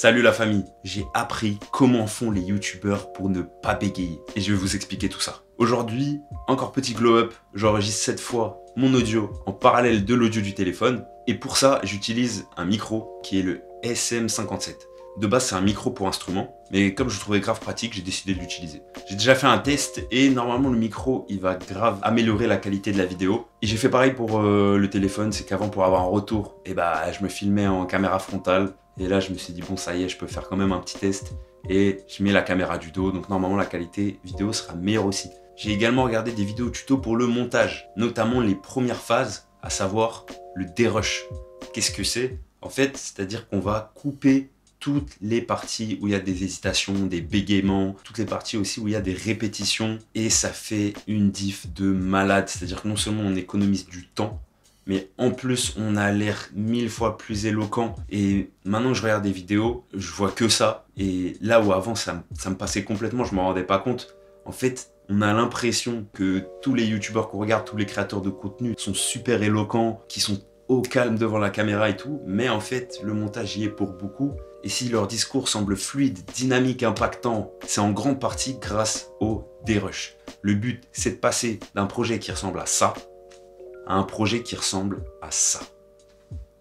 Salut la famille, j'ai appris comment font les youtubeurs pour ne pas bégayer et je vais vous expliquer tout ça. Aujourd'hui, encore petit glow up, j'enregistre cette fois mon audio en parallèle de l'audio du téléphone et pour ça j'utilise un micro qui est le SM57. De base c'est un micro pour instrument, mais comme je le trouvais grave pratique, j'ai décidé de l'utiliser. J'ai déjà fait un test et normalement le micro il va grave améliorer la qualité de la vidéo. Et j'ai fait pareil pour le téléphone, c'est qu'avant pour avoir un retour, je me filmais en caméra frontale. Et là je me suis dit bon ça y est, je peux faire quand même un petit test. Et je mets la caméra du dos, donc normalement la qualité vidéo sera meilleure aussi. J'ai également regardé des vidéos tuto pour le montage, notamment les premières phases, à savoir le dérush. Qu'est-ce que c'est? En fait, c'est-à-dire qu'on va couper toutes les parties où il y a des hésitations, des bégaiements, toutes les parties aussi où il y a des répétitions et ça fait une diff de malade. C'est-à-dire que non seulement on économise du temps, mais en plus on a l'air 1000 fois plus éloquent. Et maintenant que je regarde des vidéos, je vois que ça. Et là où avant ça me passait complètement, je ne m'en rendais pas compte. En fait, on a l'impression que tous les youtubeurs qu'on regarde, tous les créateurs de contenu sont super éloquents, qui sont au calme devant la caméra et tout, mais en fait le montage y est pour beaucoup. Et si leur discours semble fluide, dynamique, impactant, c'est en grande partie grâce au dérush. Le but c'est de passer d'un projet qui ressemble à ça à un projet qui ressemble à ça.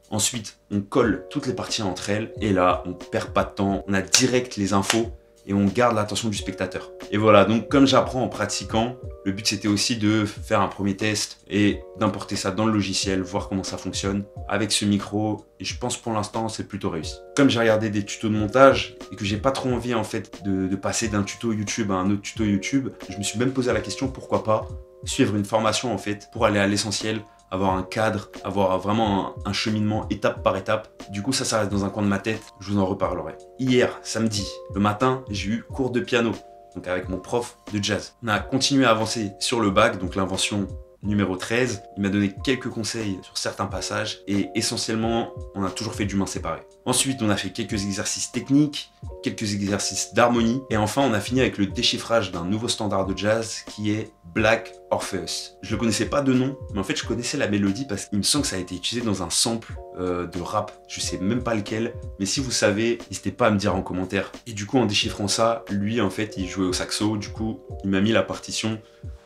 Ensuite on colle toutes les parties entre elles et là on perd pas de temps, on a direct les infos et on garde l'attention du spectateur. Et voilà, donc comme j'apprends en pratiquant, le but c'était aussi de faire un premier test et d'importer ça dans le logiciel, voir comment ça fonctionne avec ce micro et je pense pour l'instant c'est plutôt réussi. Comme j'ai regardé des tutos de montage et que j'ai pas trop envie en fait de passer d'un tuto YouTube à un autre tuto YouTube, je me suis même posé la question pourquoi pas suivre une formation en fait pour aller à l'essentiel, avoir un cadre, avoir vraiment un cheminement étape par étape. Du coup, ça reste dans un coin de ma tête, je vous en reparlerai. Hier, samedi, le matin, j'ai eu cours de piano, donc avec mon prof de jazz. On a continué à avancer sur le bac, donc l'invention numéro 13. Il m'a donné quelques conseils sur certains passages et essentiellement, on a toujours fait du main séparé. Ensuite, on a fait quelques exercices techniques, quelques exercices d'harmonie et enfin, on a fini avec le déchiffrage d'un nouveau standard de jazz qui est Black Orpheus. Je le connaissais pas de nom, mais en fait je connaissais la mélodie parce qu'il me semble que ça a été utilisé dans un sample de rap. Je sais même pas lequel, mais si vous savez, n'hésitez pas à me dire en commentaire. Et du coup en déchiffrant ça, lui en fait il jouait au saxo, du coup il m'a mis la partition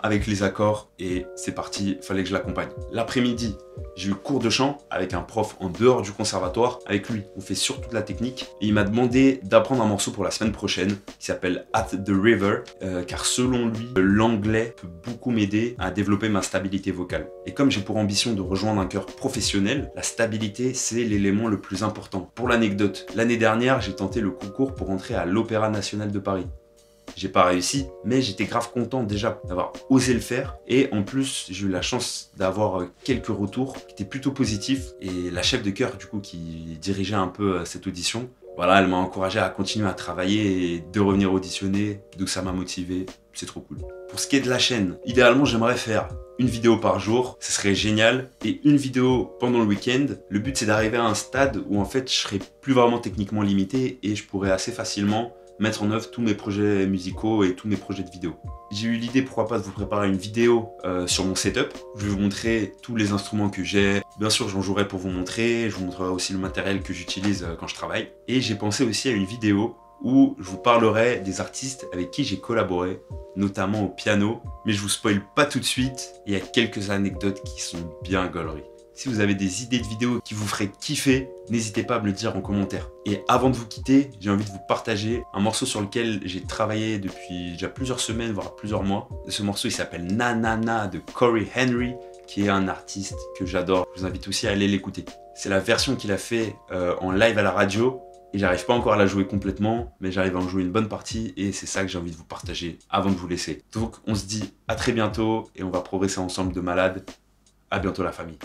avec les accords et c'est parti, fallait que je l'accompagne. L'après-midi, j'ai eu cours de chant avec un prof en dehors du conservatoire. Avec lui, on fait surtout de la technique et il m'a demandé d'apprendre un morceau pour la semaine prochaine qui s'appelle At the River car selon lui, l'anglais peut beaucoup m'aider à développer ma stabilité vocale. Et comme j'ai pour ambition de rejoindre un chœur professionnel, la stabilité c'est l'élément le plus important. Pour l'anecdote, l'année dernière, j'ai tenté le concours pour entrer à l'Opéra National de Paris. J'ai pas réussi, mais j'étais grave content déjà d'avoir osé le faire. Et en plus, j'ai eu la chance d'avoir quelques retours qui étaient plutôt positifs. Et la chef de chœur, du coup, qui dirigeait un peu cette audition, voilà, elle m'a encouragé à continuer à travailler et de revenir auditionner. Donc ça m'a motivé, c'est trop cool. Pour ce qui est de la chaîne, idéalement, j'aimerais faire une vidéo par jour, ce serait génial. Et une vidéo pendant le week-end. Le but, c'est d'arriver à un stade où en fait, je serais plus vraiment techniquement limité et je pourrais assez facilement mettre en œuvre tous mes projets musicaux et tous mes projets de vidéo. J'ai eu l'idée, pourquoi pas, de vous préparer une vidéo sur mon setup. Je vais vous montrer tous les instruments que j'ai. Bien sûr, j'en jouerai pour vous montrer. Je vous montrerai aussi le matériel que j'utilise quand je travaille. Et j'ai pensé aussi à une vidéo où je vous parlerai des artistes avec qui j'ai collaboré, notamment au piano. Mais je vous spoil pas tout de suite. Il y a quelques anecdotes qui sont bien gauleries. Si vous avez des idées de vidéos qui vous feraient kiffer, n'hésitez pas à me le dire en commentaire. Et avant de vous quitter, j'ai envie de vous partager un morceau sur lequel j'ai travaillé depuis déjà plusieurs semaines, voire plusieurs mois. Ce morceau, il s'appelle Na Na Na de Corey Henry, qui est un artiste que j'adore. Je vous invite aussi à aller l'écouter. C'est la version qu'il a fait en live à la radio. Et j'arrive pas encore à la jouer complètement, mais j'arrive à en jouer une bonne partie et c'est ça que j'ai envie de vous partager avant de vous laisser. Donc on se dit à très bientôt et on va progresser ensemble de malade. À bientôt la famille.